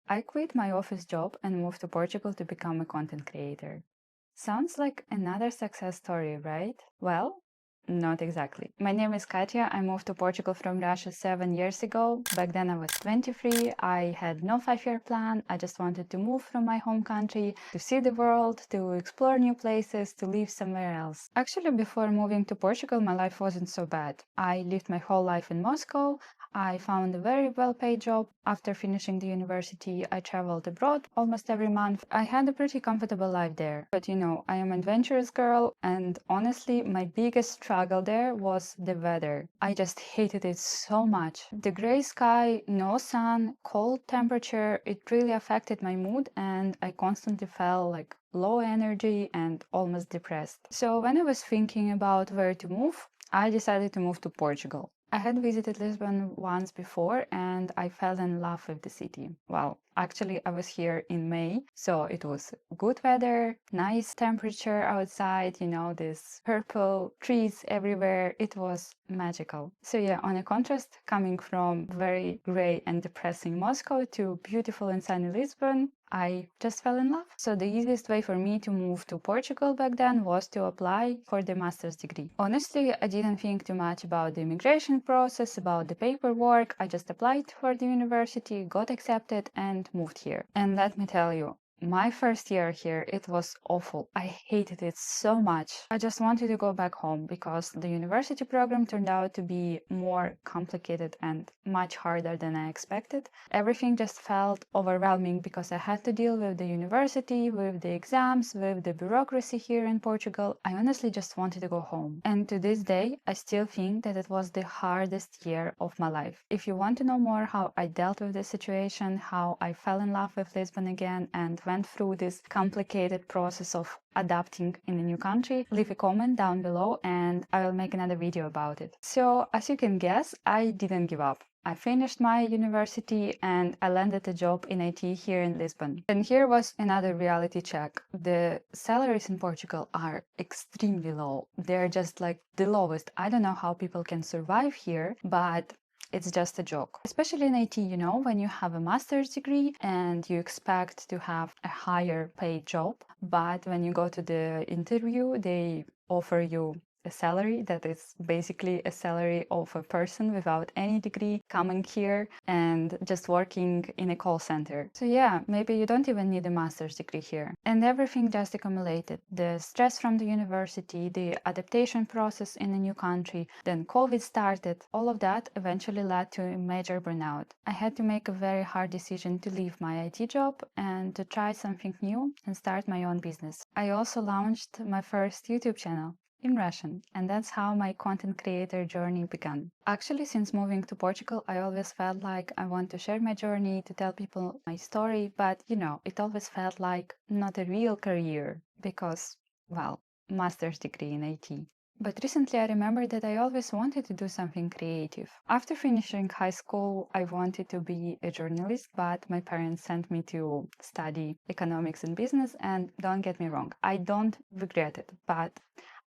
I quit my office job and moved to Portugal to become a content creator. Sounds like another success story, right? Well, not exactly. My name is Katya. I moved to Portugal from Russia 7 years ago. Back then I was 23. I had no 5-year plan. I just wanted to move from my home country to see the world, to explore new places, to live somewhere else. Actually, before moving to Portugal, my life wasn't so bad. I lived my whole life in Moscow. I found a very well-paid job. After finishing the university, I traveled abroad almost every month. I had a pretty comfortable life there. But I am an adventurous girl, and honestly, my biggest struggle there was the weather. I just hated it so much. The gray sky, no sun, cold temperature, it really affected my mood, and I constantly felt like low energy and almost depressed. So when I was thinking about where to move, I decided to move to Portugal. I had visited Lisbon once before and I fell in love with the city. Well, actually, I was here in May, so it was good weather, nice temperature outside, this purple trees everywhere. It was magical. So, yeah, on a contrast, coming from very gray and depressing Moscow to beautiful and sunny Lisbon, I just fell in love. So the easiest way for me to move to Portugal back then was to apply for the master's degree. Honestly, I didn't think too much about the immigration process, about the paperwork. I just applied for the university, got accepted, and moved here. And let me tell you, my first year here, it was awful. I hated it so much. I just wanted to go back home because the university program turned out to be more complicated and much harder than I expected. Everything just felt overwhelming because I had to deal with the university, with the exams, with the bureaucracy here in Portugal. I honestly just wanted to go home. And to this day, I still think that it was the hardest year of my life. If you want to know more how I dealt with this situation, how I fell in love with Lisbon again and went through this complicated process of adapting in a new country, leave a comment down below and I will make another video about it. So as you can guess, I didn't give up. I finished my university and I landed a job in IT here in Lisbon. And here was another reality check. The salaries in Portugal are extremely low. They're just like the lowest. I don't know how people can survive here, but it's just a joke. Especially in IT, when you have a master's degree and you expect to have a higher paid job, but when you go to the interview, they offer you a salary that is basically a salary of a person without any degree coming here and just working in a call center. So yeah, maybe you don't even need a master's degree here. And everything just accumulated. The stress from the university, the adaptation process in a new country, then COVID started. All of that eventually led to a major burnout. I had to make a very hard decision to leave my IT job and to try something new and start my own business. I also launched my first YouTube channel in Russian, and that's how my content creator journey began. Actually, since moving to Portugal, I always felt like I want to share my journey, to tell people my story, but it always felt like not a real career because, well, master's degree in IT. But recently I remembered that I always wanted to do something creative. After finishing high school, I wanted to be a journalist, but my parents sent me to study economics and business, and don't get me wrong, I don't regret it, but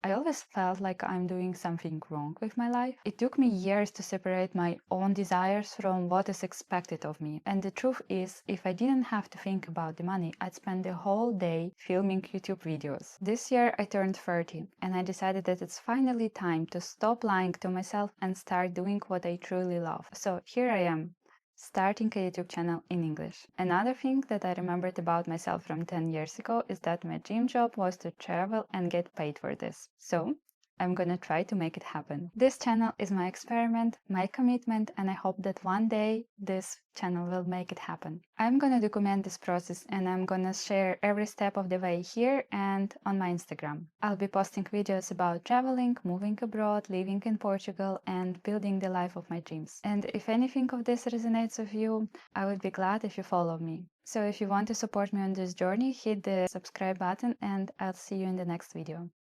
I always felt like I'm doing something wrong with my life. It took me years to separate my own desires from what is expected of me. And the truth is, if I didn't have to think about the money, I'd spend the whole day filming YouTube videos. This year I turned 30 and I decided that it's finally time to stop lying to myself and start doing what I truly love. So here I am, starting a YouTube channel in English. Another thing that I remembered about myself from 10 years ago is that my dream job was to travel and get paid for this. So I'm gonna try to make it happen. This channel is my experiment, my commitment, and I hope that one day this channel will make it happen. I'm gonna document this process and I'm gonna share every step of the way here and on my Instagram. I'll be posting videos about traveling, moving abroad, living in Portugal, and building the life of my dreams. And if anything of this resonates with you, I would be glad if you follow me. So if you want to support me on this journey, hit the subscribe button and I'll see you in the next video.